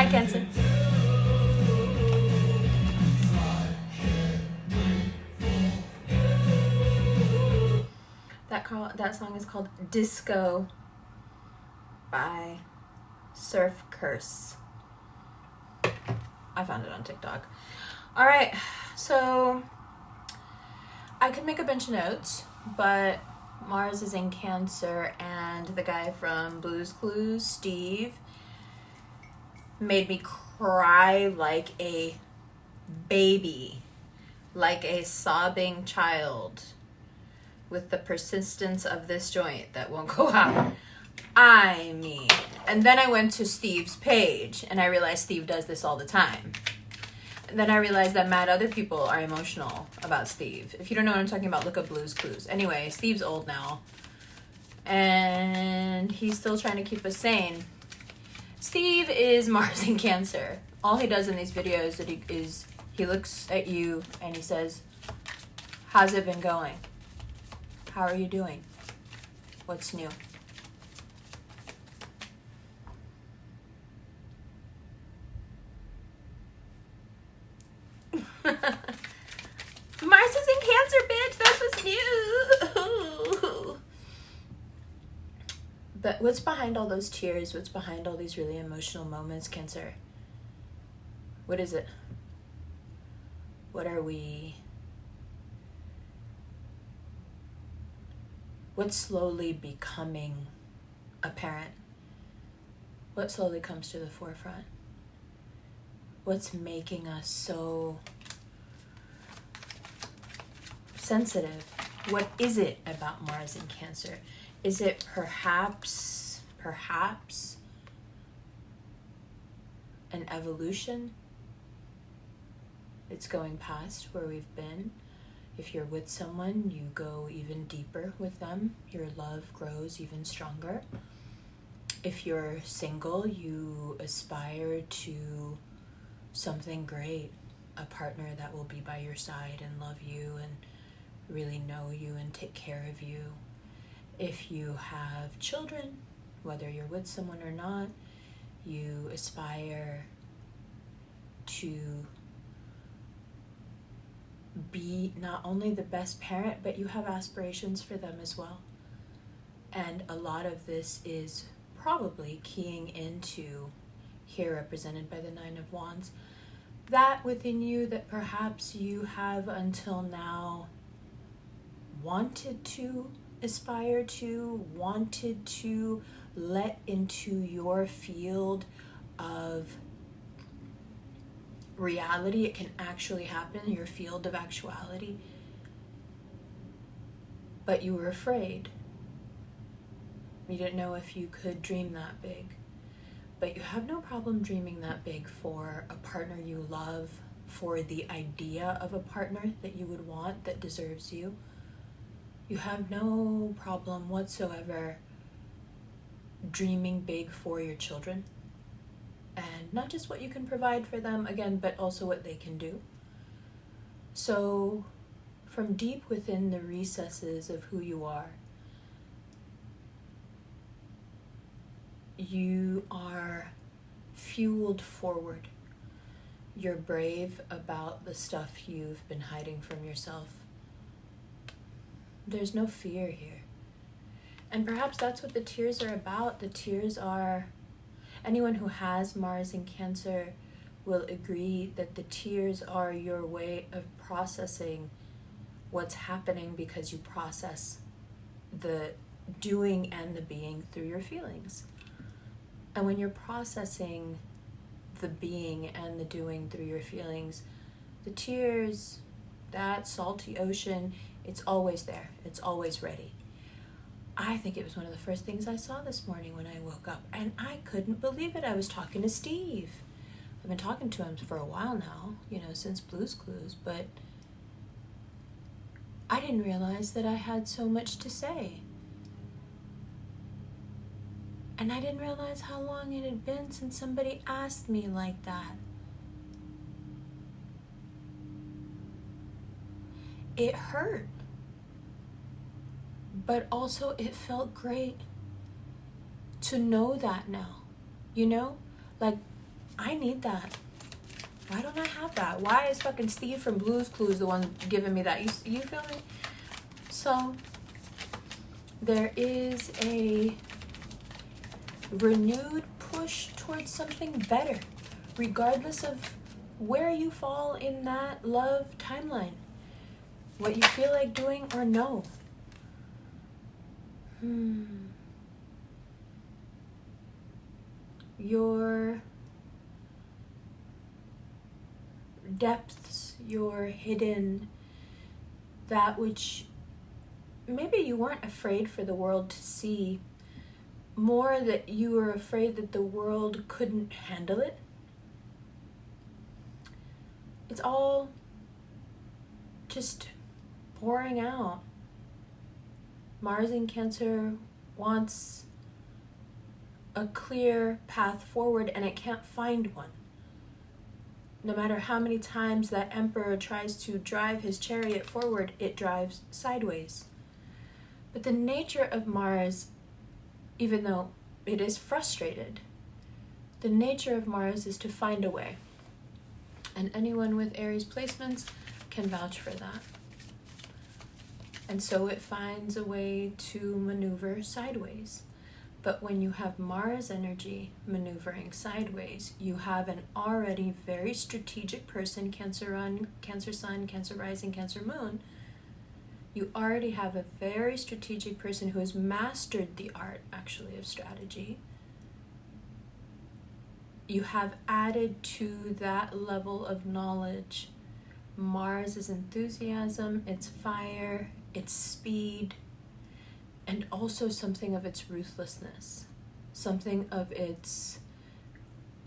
Hi, Cancer. That song is called Disco by Surf Curse. I found it on TikTok. All right, so I could make a bunch of notes, but Mars is in Cancer, and the guy from Blue's Clues, Steve, made me cry like a baby, like a sobbing child, with the persistence of this joint that won't go out. I mean, and then I went to Steve's page, and I realized Steve does this all the time. And then I realized that mad other people are emotional about Steve. If you don't know what I'm talking about, look up Blue's Clues. Anyway, Steve's old now, and he's still trying to keep us sane. Steve is Mars in Cancer. All he does in these videos is he looks at you and he says, how's it been going? How are you doing? What's new? Mars is in Cancer, bitch. That's what's new. But what's behind all those tears? What's behind all these really emotional moments, Cancer? What is it? What are we? What's slowly becoming apparent? What slowly comes to the forefront? What's making us so sensitive? What is it about Mars in Cancer? Is it perhaps an evolution? It's going past where we've been. If you're with someone, you go even deeper with them. Your love grows even stronger. If you're single, you aspire to something great, a partner that will be by your side and love you and really know you and take care of you. If you have children, whether you're with someone or not, you aspire to be not only the best parent, but you have aspirations for them as well. And a lot of this is probably keying into, here represented by the Nine of Wands, that within you that perhaps you have until now wanted to aspire to, wanted to let into your field of reality. It can actually happen in your field of actuality, but you were afraid. You didn't know if you could dream that big. But you have no problem dreaming that big for a partner you love, for the idea of a partner that you would want that deserves you. You have no problem whatsoever dreaming big for your children. And not just what you can provide for them, again, but also what they can do. So, from deep within the recesses of who you are, you are fueled forward. You're brave about the stuff you've been hiding from yourself. There's no fear here. And perhaps that's what the tears are about. The tears are, anyone who has Mars in Cancer will agree that the tears are your way of processing what's happening, because you process the doing and the being through your feelings. And when you're processing the being and the doing through your feelings, the tears, that salty ocean, it's always there. It's always ready. I think it was one of the first things I saw this morning when I woke up, and I couldn't believe it. I was talking to Steve. I've been talking to him for a while now, since Blue's Clues, but I didn't realize that I had so much to say. And I didn't realize how long it had been since somebody asked me like that. It hurt. But also it felt great to know that now. Like, I need that. Why don't I have that? Why is fucking Steve from Blue's Clues the one giving me that? You feel me? So there is a renewed push towards something better, regardless of where you fall in that love timeline, what you feel like doing or no. Your depths, your hidden, that which maybe you weren't afraid for the world to see, more that you were afraid that the world couldn't handle it. It's all just pouring out. Mars in Cancer wants a clear path forward, and it can't find one. No matter how many times that emperor tries to drive his chariot forward, it drives sideways. But the nature of Mars, even though it is frustrated, the nature of Mars is to find a way. And anyone with Aries placements can vouch for that. And so it finds a way to maneuver sideways. But when you have Mars energy maneuvering sideways, you have an already very strategic person, Cancer Sun, Cancer Rising, Cancer Moon. You already have a very strategic person who has mastered the art, actually, of strategy. You have added to that level of knowledge Mars' enthusiasm, its fire, its speed, and also something of its ruthlessness, something of its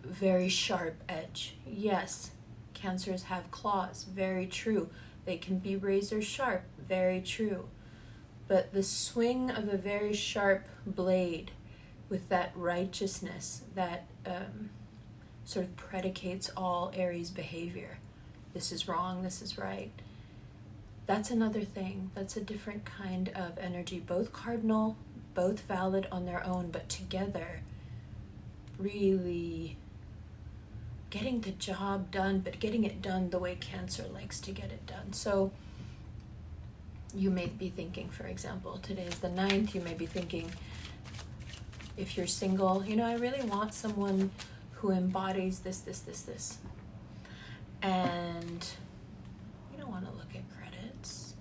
very sharp edge. Yes, Cancers have claws, very true. They can be razor sharp, very true. But the swing of a very sharp blade with that righteousness that sort of predicates all Aries behavior. This is wrong, this is right. That's another thing. That's a different kind of energy, both cardinal, both valid on their own, but together really getting the job done, but getting it done the way Cancer likes to get it done. So you may be thinking, for example, today is the 9th, you may be thinking, if you're single, I really want someone who embodies this. And you don't want to look at credits.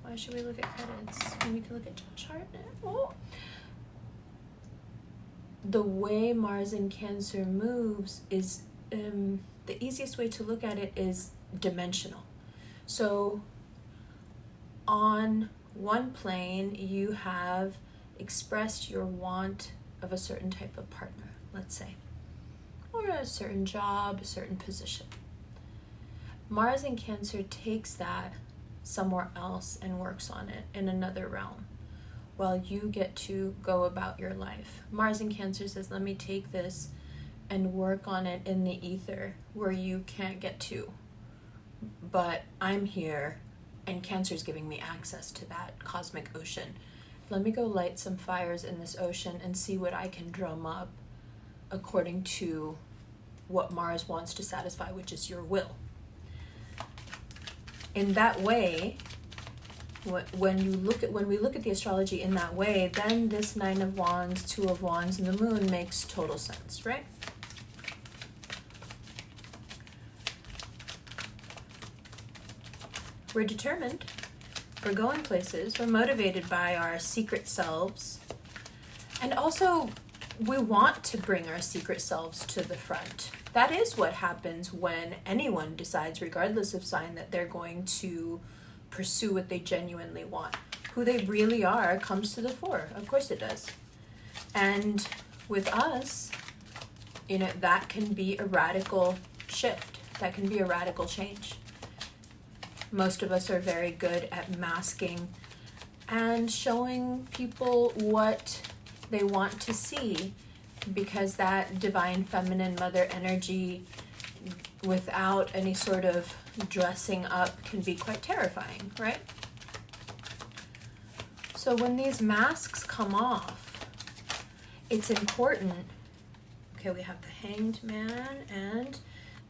Why should we look at credits when we can look at chart? Oh. The way Mars in Cancer moves is, the easiest way to look at it is dimensional. So on one plane, you have expressed your want of a certain type of partner, let's say, or a certain job, a certain position. Mars in Cancer takes that somewhere else and works on it in another realm, while you get to go about your life. Mars in Cancer says, let me take this and work on it in the ether where you can't get to. But I'm here, and Cancer's giving me access to that cosmic ocean. Let me go light some fires in this ocean and see what I can drum up according to what Mars wants to satisfy, which is your will. In that way, when we look at the astrology in that way, then this 9 of Wands, 2 of Wands, and the Moon makes total sense, right? We're determined. We're going places. We're motivated by our secret selves. And also, we want to bring our secret selves to the front. That is what happens when anyone decides, regardless of sign, that they're going to pursue what they genuinely want. Who they really are comes to the fore. Of course it does. And with us, that can be a radical shift. That can be a radical change. Most of us are very good at masking and showing people what they want to see, because that divine feminine mother energy without any sort of dressing up can be quite terrifying, right? So when these masks come off, it's important Okay, we have the Hanged Man and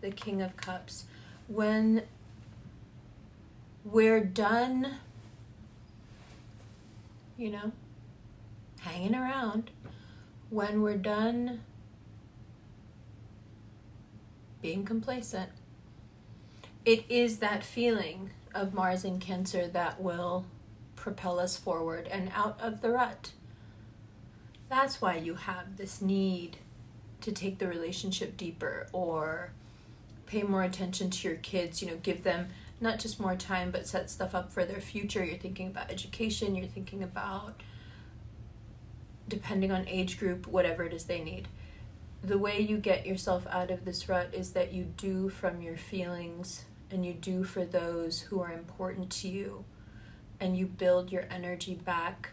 the King of Cups. When we're done, hanging around, when we're done being complacent, it is that feeling of Mars in Cancer that will propel us forward and out of the rut. That's why you have this need to take the relationship deeper or pay more attention to your kids, give them not just more time, but set stuff up for their future. You're thinking about education, you're thinking about, depending on age group, whatever it is they need. The way you get yourself out of this rut is that you do from your feelings and you do for those who are important to you, and you build your energy back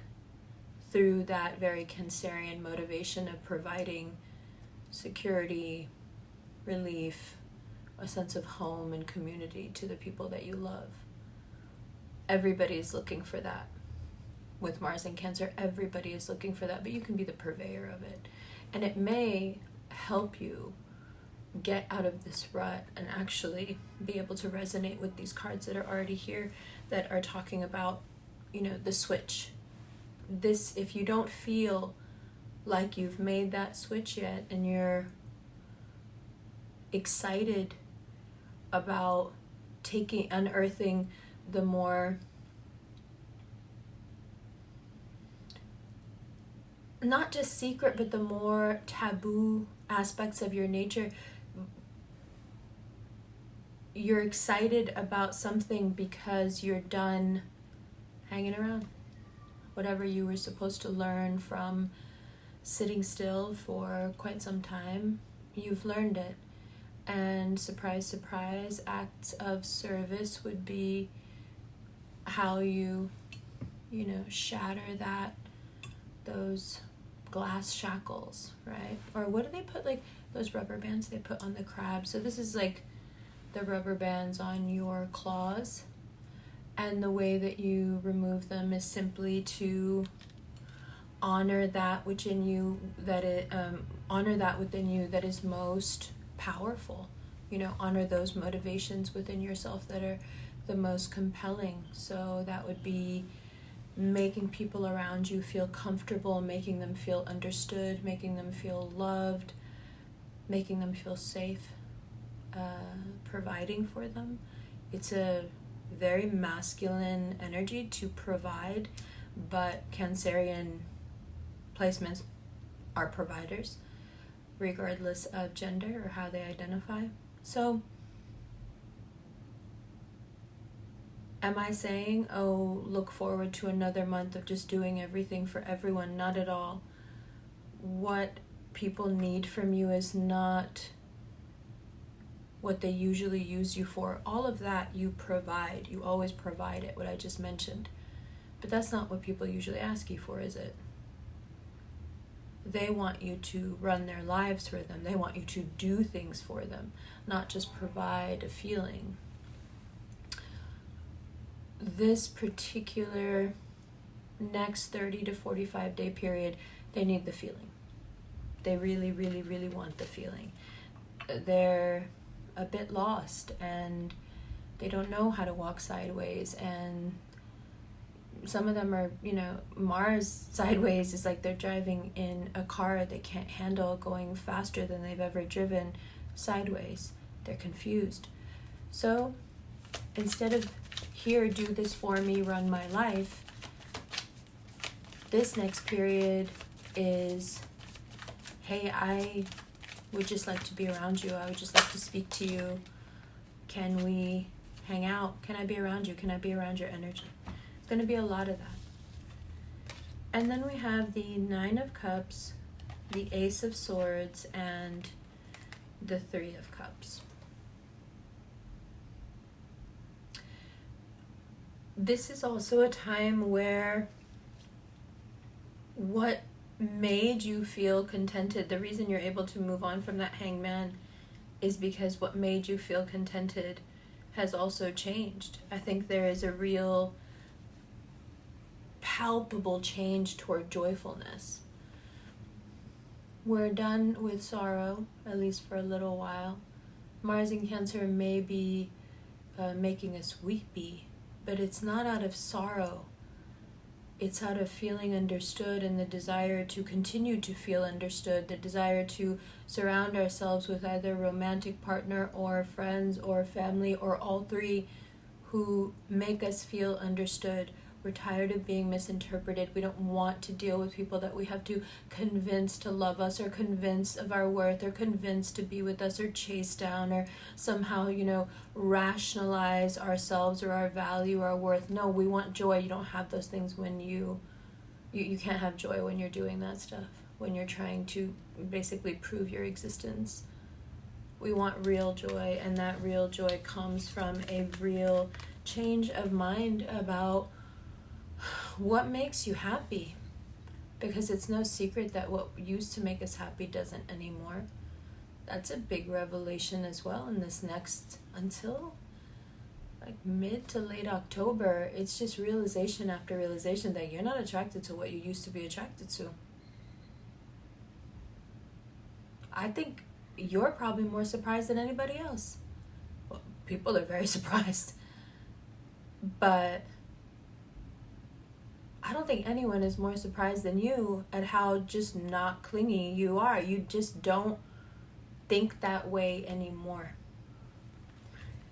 through that very Cancerian motivation of providing security, relief, a sense of home and community to the people that you love. Everybody is looking for that. With Mars in Cancer, everybody is looking for that, but you can be the purveyor of it. And it may help you get out of this rut and actually be able to resonate with these cards that are already here that are talking about, the switch. This, if you don't feel like you've made that switch yet and you're excited about unearthing the more, not just secret, but the more taboo aspects of your nature, you're excited about something because you're done hanging around. Whatever you were supposed to learn from sitting still for quite some time, you've learned it. And surprise, surprise, acts of service would be how you, shatter those glass shackles, right? Or what do they put, like those rubber bands they put on the crab? So this is like the rubber bands on your claws. And the way that you remove them is simply to honor that within you that is most powerful. Honor those motivations within yourself that are the most compelling. So that would be making people around you feel comfortable, making them feel understood, making them feel loved, making them feel safe, providing for them. It's a very masculine energy to provide, but Cancerian placements are providers, regardless of gender or how they identify. So, am I saying, look forward to another month of just doing everything for everyone? Not at all. What people need from you is not what they usually use you for. All of that you provide. You always provide it, what I just mentioned. But that's not what people usually ask you for, is it? They want you to run their lives for them. They want you to do things for them, not just provide a feeling. This particular next 30 to 45 day period, they need the feeling. They really, really, really want the feeling. They're a bit lost and they don't know how to walk sideways, and some of them are, Mars sideways is like they're driving in a car they can't handle going faster than they've ever driven sideways. They're confused. So instead of here, do this for me, run my life, this next period is, hey, I would just like to be around you. I would just like to speak to you. Can we hang out? Can I be around you? Can I be around your energy? It's going to be a lot of that. And then we have the Nine of Cups, the Ace of Swords, and the Three of Cups. This is also a time where what made you feel contented, the reason you're able to move on from that Hangman is because what made you feel contented has also changed. I think there is a real palpable change toward joyfulness. We're done with sorrow, at least for a little while. Mars in Cancer may be making us weepy, but it's not out of sorrow. It's out of feeling understood and the desire to continue to feel understood, the desire to surround ourselves with either a romantic partner or friends or family or all three who make us feel understood. We're tired of being misinterpreted. We don't want to deal with people that we have to convince to love us or convince of our worth or convince to be with us or chase down or somehow, rationalize ourselves or our value or our worth. No, we want joy. You don't have those things when you can't have joy when you're doing that stuff, when you're trying to basically prove your existence. We want real joy, and that real joy comes from a real change of mind about what makes you happy, because it's no secret that what used to make us happy doesn't anymore. That's a big revelation as well in this next, until like mid to late October. It's just realization after realization that you're not attracted to what you used to be attracted to. I think you're probably more surprised than anybody else. Well, people are very surprised, but I don't think anyone is more surprised than you at how just not clingy you are. You just don't think that way anymore.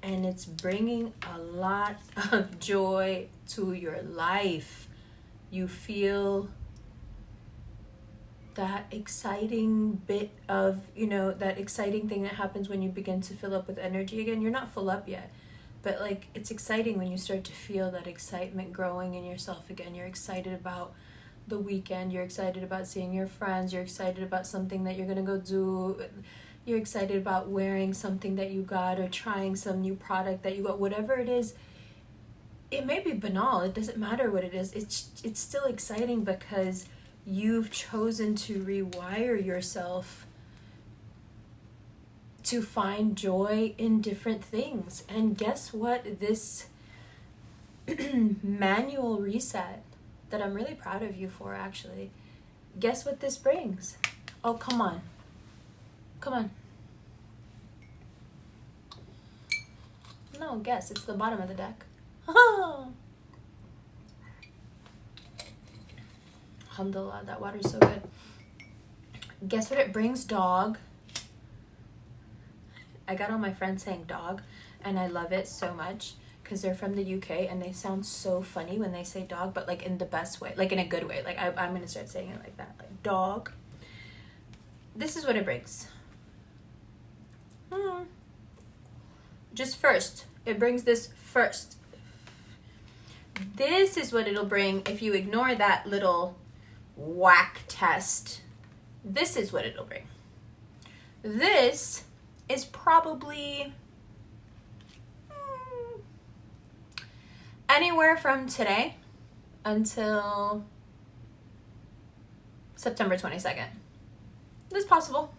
And it's bringing a lot of joy to your life. You feel that exciting bit of, that exciting thing that happens when you begin to fill up with energy again. You're not full up yet. But it's exciting when you start to feel that excitement growing in yourself again. You're excited about the weekend. You're excited about seeing your friends. You're excited about something that you're going to go do. You're excited about wearing something that you got or trying some new product that you got. Whatever it is, it may be banal. It doesn't matter what it is. It's still exciting because you've chosen to rewire yourself to find joy in different things. And guess what? This manual reset that I'm really proud of you for, actually, guess what this brings? Oh, come on. No, guess. It's the bottom of the deck. Alhamdulillah, that water's so good. Guess what it brings, dog? I got all my friends saying dog, and I love it so much because they're from the UK and they sound so funny when they say dog, but in the best way, in a good way. I'm going to start saying it like that, like dog. This is what it brings. Just first, it brings this first. This is what it'll bring if you ignore that little whack test. This is what it'll bring. This is probably anywhere from today until September 22nd. It's possible.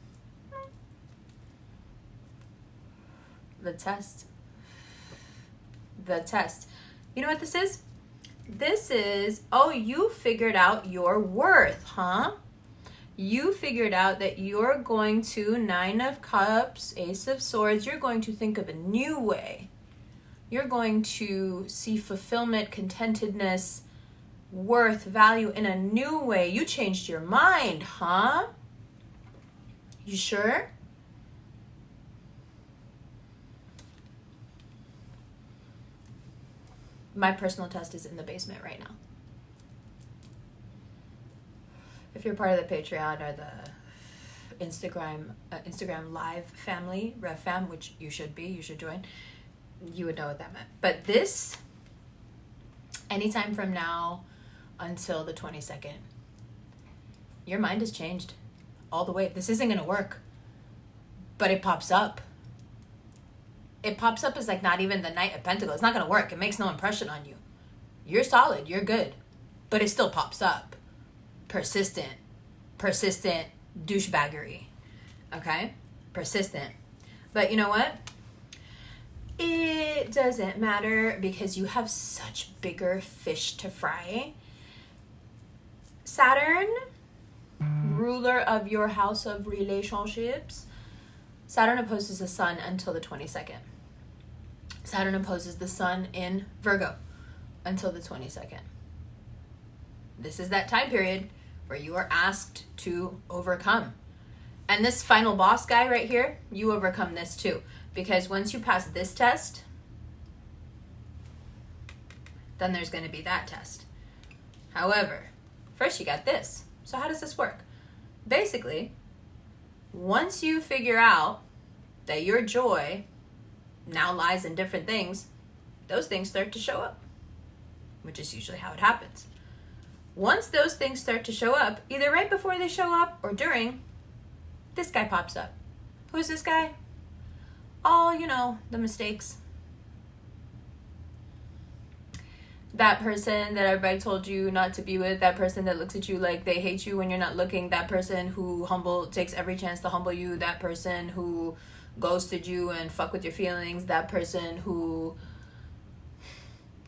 The test. You know what this is? This is, you figured out your worth, huh? You figured out that you're going to, 9 of Cups, Ace of Swords, you're going to think of a new way. You're going to see fulfillment, contentedness, worth, value in a new way. You changed your mind, huh? You sure? My personal test is in the basement right now. If you're part of the Patreon or the Instagram live family, RevFam, which you should join, you would know what that meant. But this, anytime from now until the 22nd, your mind has changed all the way. This isn't going to work, but it pops up. It pops up as not even the Knight of Pentacles. It's not going to work. It makes no impression on you. You're solid. You're good. But it still pops up. Persistent douchebaggery. Okay? Persistent. But you know what? It doesn't matter because you have such bigger fish to fry. Saturn ruler of your house of relationships, Saturn opposes the sun until the 22nd. Saturn opposes the sun in Virgo until the 22nd. This is that time period where you are asked to overcome. And this final boss guy right here, you overcome this too. Because once you pass this test, then there's going to be that test. However, first you got this. So how does this work? Basically, once you figure out that your joy now lies in different things, those things start to show up, which is usually how it happens. Once those things start to show up, either right before they show up or during, this guy pops up. Who's this guy? Oh, you know, the mistakes. That person that everybody told you not to be with, that person that looks at you like they hate you when you're not looking, that person who takes every chance to humble you, that person who ghosted you and fuck with your feelings, that person who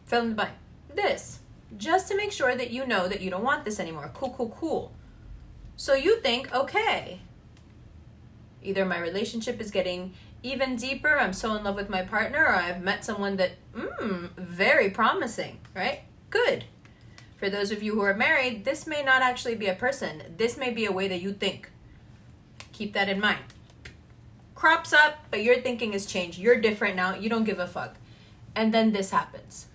fill in the blank. This, just to make sure that you know that you don't want this anymore. Cool. So you think, okay, either my relationship is getting even deeper, I'm so in love with my partner, or I've met someone that, very promising, right? Good. For those of you who are married, this may not actually be a person. This may be a way that you think. Keep that in mind. Crops up, but your thinking has changed. You're different now. You don't give a fuck. And then this happens.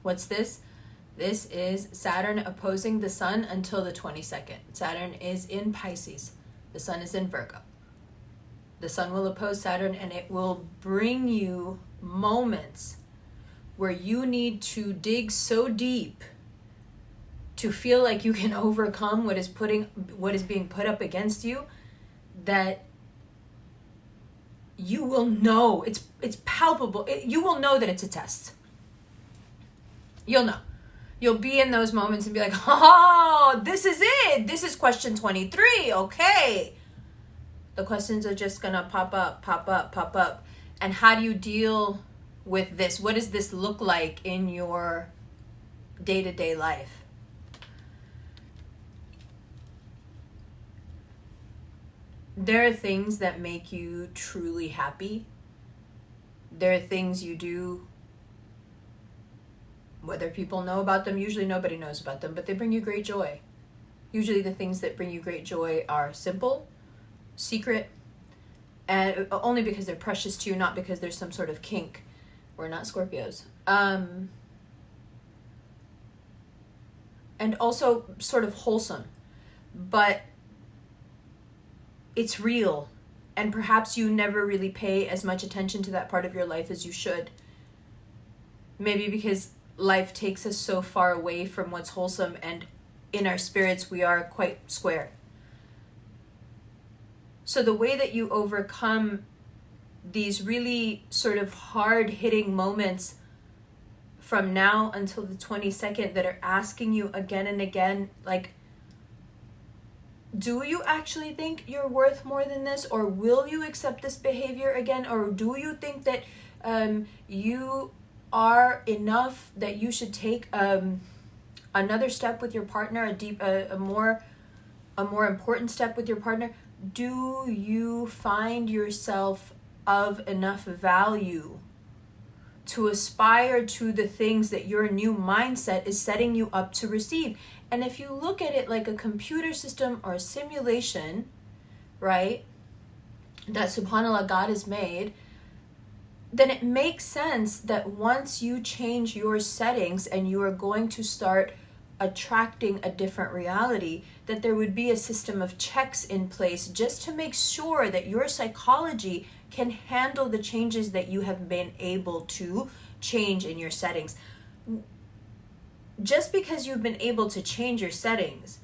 What's this? This is Saturn opposing the sun until the 22nd. Saturn is in Pisces. The sun is in Virgo. The sun will oppose Saturn, and it will bring you moments where you need to dig so deep to feel like you can overcome what is being put up against you, that you will know it's palpable. You will know that it's a test. You'll know. You'll be in those moments and be like, oh, this is it. This is question 23. Okay. The questions are just going to pop up. And how do you deal with this? What does this look like in your day-to-day life? There are things that make you truly happy. There are things you do, whether people know about them, usually nobody knows about them, but they bring you great joy. Usually the things that bring you great joy are simple, secret, and only because they're precious to you, not because there's some sort of kink. We're not Scorpios. And also sort of wholesome, but it's real, and perhaps you never really pay as much attention to that part of your life as you should. Maybe because life takes us so far away from what's wholesome, and in our spirits we are quite square. So the way that you overcome these really sort of hard-hitting moments from now until the 22nd that are asking you again and again, like, do you actually think you're worth more than this? Or will you accept this behavior again? Or do you think that you are enough that you should take another step with your partner, a more important step with your partner? Do you find yourself of enough value to aspire to the things that your new mindset is setting you up to receive? And if you look at it like a computer system or a simulation, right, that subhanAllah God has made, then it makes sense that once you change your settings and you are going to start attracting a different reality, that there would be a system of checks in place just to make sure that your psychology can handle the changes that you have been able to change in your settings. Just because you've been able to change your settings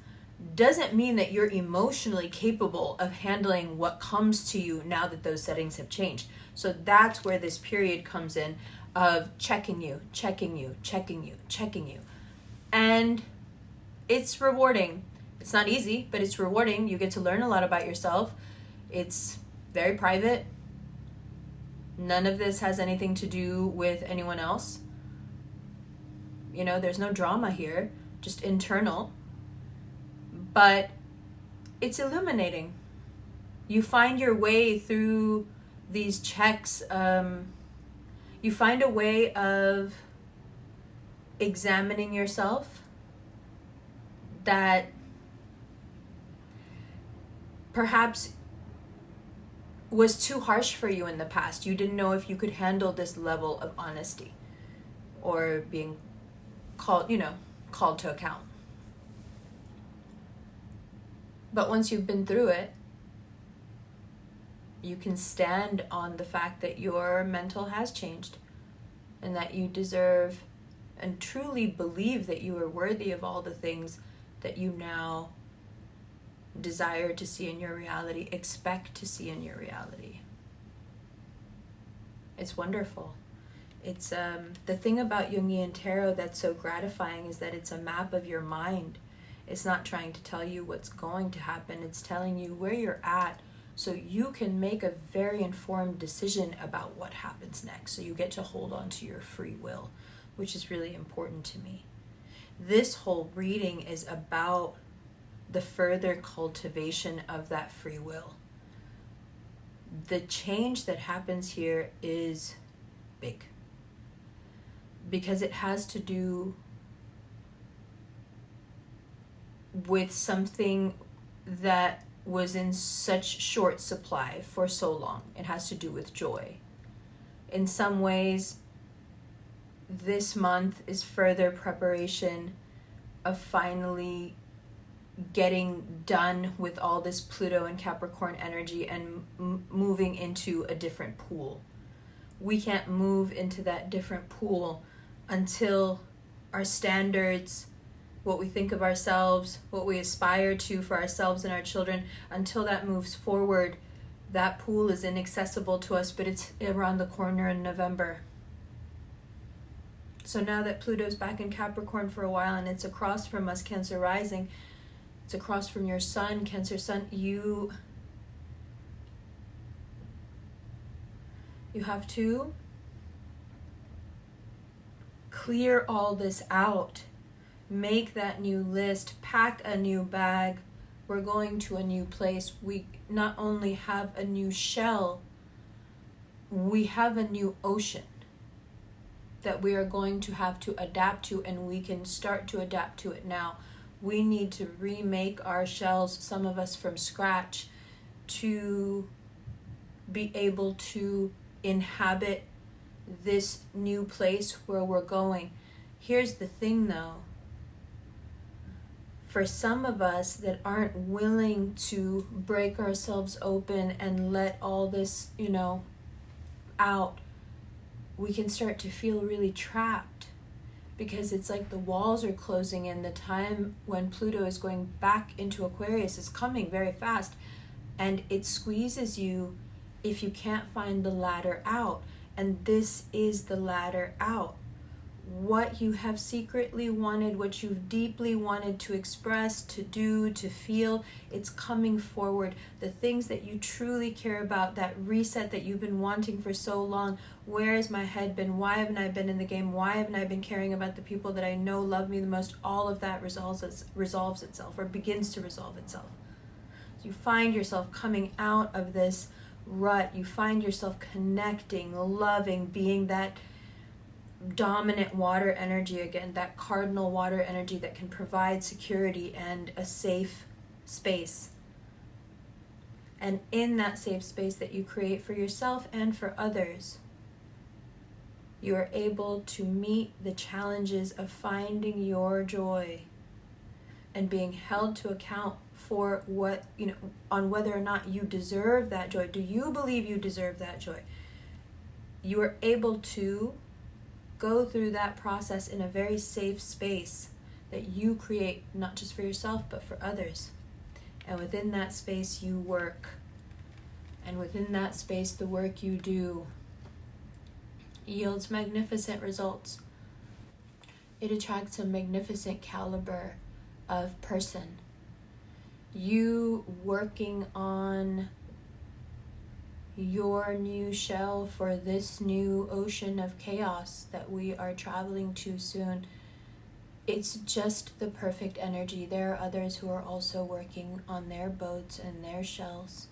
doesn't mean that you're emotionally capable of handling what comes to you now that those settings have changed. So that's where this period comes in of checking you. And it's rewarding. It's not easy, but it's rewarding. You get to learn a lot about yourself. It's very private. None of this has anything to do with anyone else. You know, there's no drama here, just internal. But it's illuminating. You find your way through these checks. You find a way of examining yourself that perhaps was too harsh for you in the past. You didn't know if you could handle this level of honesty or being called to account. But once you've been through it, you can stand on the fact that your mental has changed and that you deserve and truly believe that you are worthy of all the things that you now desire to see in your reality, expect to see in your reality. It's wonderful. It's the thing about Jungian Tarot that's so gratifying is that it's a map of your mind. It's not trying to tell you what's going to happen. It's telling you where you're at so you can make a very informed decision about what happens next. So you get to hold on to your free will, which is really important to me. This whole reading is about the further cultivation of that free will. The change that happens here is big because it has to do with something that was in such short supply for so long. It has to do with joy. In some ways, this month is further preparation of finally getting done with all this Pluto and Capricorn energy and moving into a different pool. We can't move into that different pool until our standards, what we think of ourselves, what we aspire to for ourselves and our children, until that moves forward, that pool is inaccessible to us, but it's around the corner in November. So now that Pluto's back in Capricorn for a while and it's across from us, Cancer rising, it's across from your sun, Cancer sun, you have to clear all this out. Make that new list, pack a new bag. We're going to a new place. We not only have a new shell, we have a new ocean that we are going to have to adapt to, and we can start to adapt to it now. We need to remake our shells, some of us from scratch, to be able to inhabit this new place where we're going. Here's the thing though. For some of us that aren't willing to break ourselves open and let all this, out, we can start to feel really trapped because it's like the walls are closing in. The time when Pluto is going back into Aquarius is coming very fast, and it squeezes you if you can't find the ladder out. And this is the ladder out. What you have secretly wanted, what you've deeply wanted to express, to do, to feel, it's coming forward. The things that you truly care about, that reset that you've been wanting for so long. Where has my head been? Why haven't I been in the game? Why haven't I been caring about the people that I know love me the most? All of that resolves itself, or begins to resolve itself. So you find yourself coming out of this rut. You find yourself connecting, loving, being that dominant water energy again, that cardinal water energy that can provide security and a safe space. And in that safe space that you create for yourself and for others, you are able to meet the challenges of finding your joy and being held to account for what, on whether or not you deserve that joy. Do you believe you deserve that joy? You are able to go through that process in a very safe space that you create, not just for yourself, but for others. And within that space, you work. And within that space, the work you do yields magnificent results. It attracts a magnificent caliber of person. You working on your new shell for this new ocean of chaos that we are traveling to soon It's just the perfect energy. There are others who are also working on their boats and their shells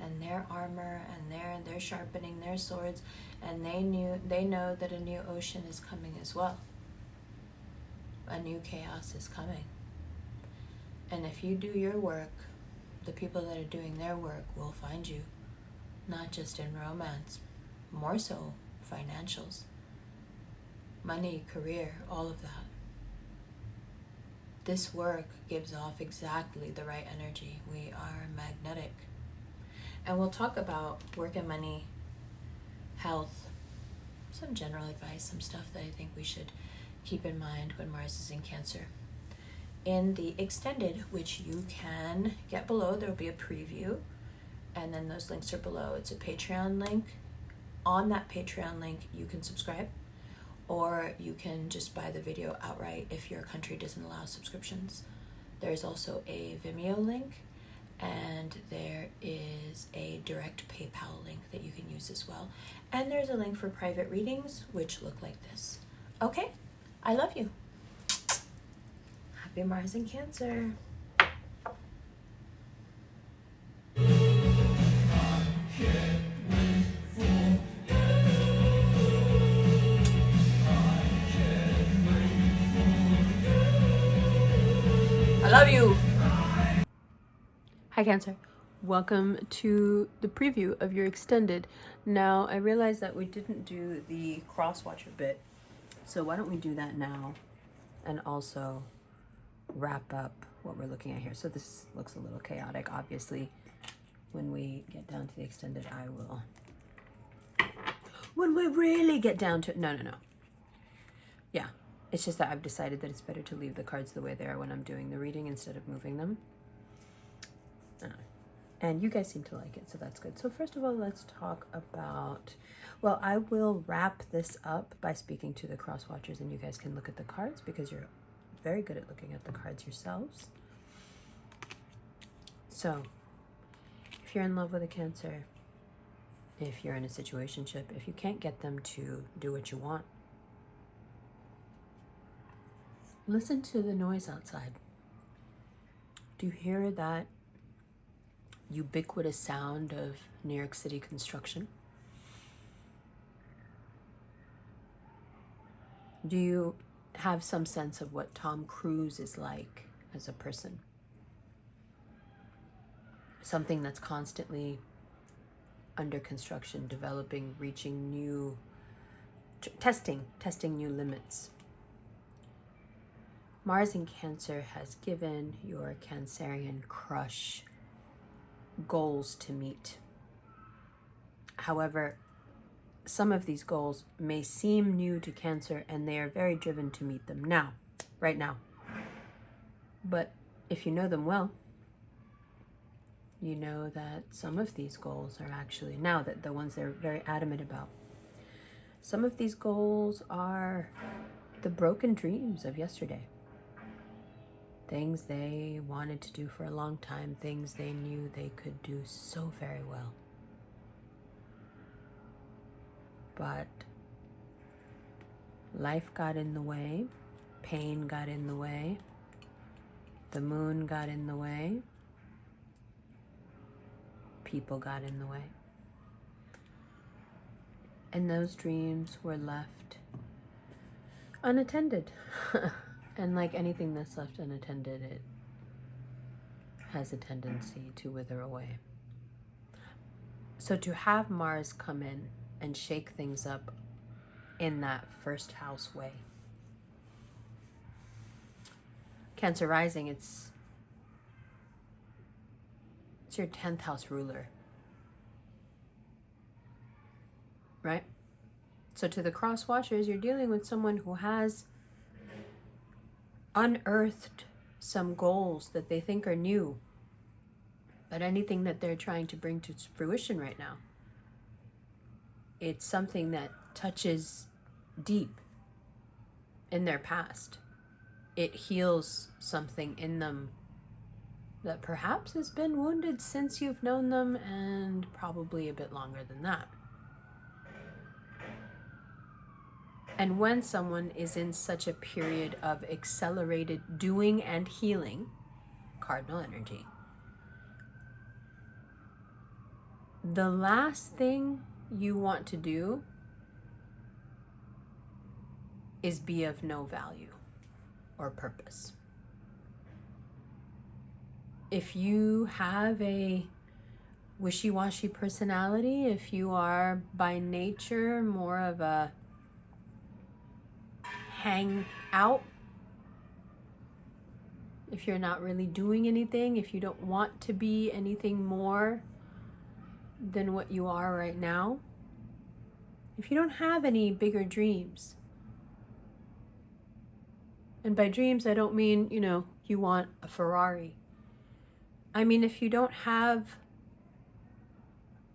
and their armor, and they're sharpening their swords, and they know that a new ocean is coming as well. A new chaos is coming. And if you do your work, the people that are doing their work will find you, not just in romance, more so financials, money, career, all of that. This work gives off exactly the right energy. We are magnetic. And we'll talk about work and money, health, some general advice, some stuff that I think we should keep in mind when Mars is in Cancer. In the extended, which you can get below, there will be a preview, and then those links are below. It's a Patreon link. On that Patreon link, you can subscribe, or you can just buy the video outright if your country doesn't allow subscriptions. There's also a Vimeo link, and there is a direct PayPal link that you can use as well. And there's a link for private readings, which look like this. Okay, I love you. Happy Mars in Cancer. I love you. Hi, Cancer. Welcome to the preview of your extended. Now, I realize that we didn't do the cross-watcher bit, so why don't we do that now and also wrap up what we're looking at here. So this looks a little chaotic. Obviously, when we get down to the extended, I will. When we really get down to it, no. Yeah, it's just that I've decided that it's better to leave the cards the way they are when I'm doing the reading instead of moving them. And you guys seem to like it, so that's good. So first of all, let's talk about, well, I will wrap this up by speaking to the cross watchers, and you guys can look at the cards because you're very good at looking at the cards yourselves. So if you're in love with a Cancer, if you're in a situationship, if you can't get them to do what you want, listen to the noise outside. Do you hear that ubiquitous sound of New York City construction? Do you have some sense of what Tom Cruise is like as a person? Something that's constantly under construction, developing, reaching new, testing new limits. Mars in Cancer has given your Cancerian crush goals to meet. However, some of these goals may seem new to Cancer, and they are very driven to meet them now, right now. But if you know them well, you know that some of these goals are actually, now that the ones they're very adamant about, some of these goals are the broken dreams of yesterday. Things they wanted to do for a long time, things they knew they could do so very well. But life got in the way, pain got in the way, the moon got in the way, people got in the way. And those dreams were left unattended. And like anything that's left unattended, it has a tendency to wither away. So to have Mars come in and shake things up in that first house way. Cancer rising, it's your 10th house ruler. Right? So to the cross watchers, you're dealing with someone who has unearthed some goals that they think are new, but anything that they're trying to bring to fruition right now, it's something that touches deep in their past. It heals something in them that perhaps has been wounded since you've known them, and probably a bit longer than that. And when someone is in such a period of accelerated doing and healing, cardinal energy, the last thing you want to do is be of no value or purpose. If you have a wishy-washy personality, if you are by nature more of a hang out, if you're not really doing anything, if you don't want to be anything more than what you are right now, if you don't have any bigger dreams, and by dreams I don't mean, you want a Ferrari. I mean, if you don't have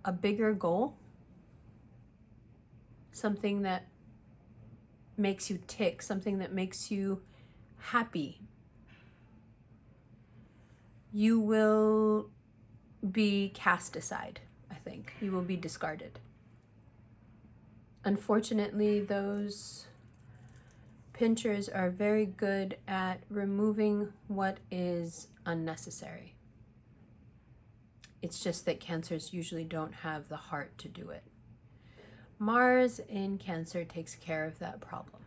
a bigger goal, something that makes you tick, something that makes you happy, you will be cast aside, I think. You will be discarded. Unfortunately, those pinchers are very good at removing what is unnecessary. It's just that Cancers usually don't have the heart to do it. Mars in Cancer takes care of that problem.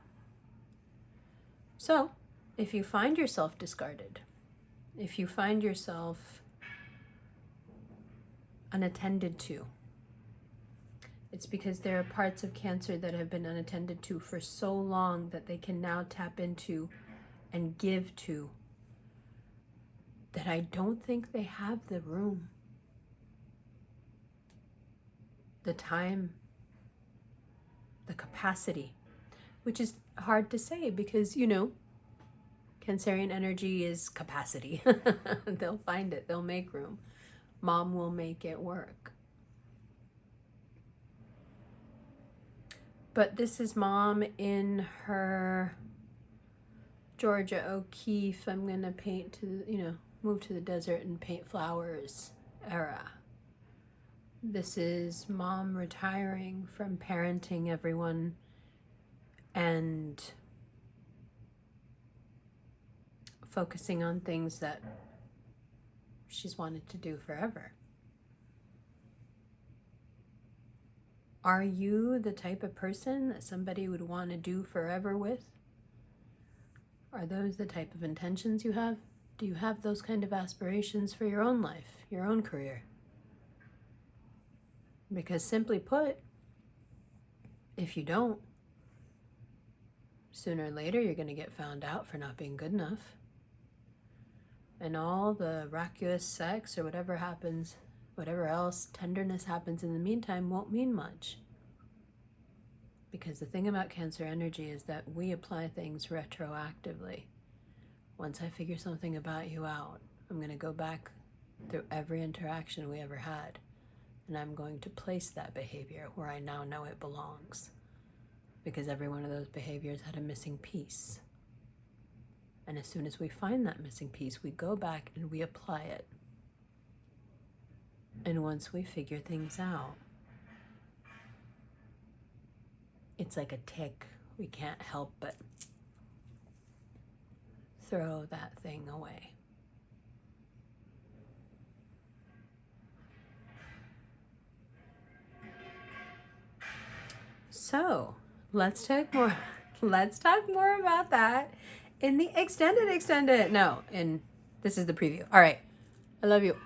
So, if you find yourself discarded, if you find yourself unattended to, it's because there are parts of Cancer that have been unattended to for so long that they can now tap into and give to, that I don't think they have the room, the time, the capacity, which is hard to say because, Cancerian energy is capacity. They'll find it, they'll make room. Mom will make it work. But this is Mom in her Georgia O'Keeffe, I'm gonna paint to, move to the desert and paint flowers era. This is Mom retiring from parenting everyone and focusing on things that she's wanted to do forever. Are you the type of person that somebody would want to do forever with? Are those the type of intentions you have? Do you have those kind of aspirations for your own life, your own career? Because simply put, if you don't, sooner or later you're going to get found out for not being good enough. And all the vacuous sex or whatever happens, whatever else tenderness happens in the meantime won't mean much. Because the thing about Cancer energy is that we apply things retroactively. Once I figure something about you out, I'm going to go back through every interaction we ever had, and I'm going to place that behavior where I now know it belongs. Because every one of those behaviors had a missing piece. And as soon as we find that missing piece, we go back and we apply it. And once we figure things out, it's like a tick. We can't help but throw that thing away. So let's talk more about that in the extended. No, this is the preview. All right. I love you.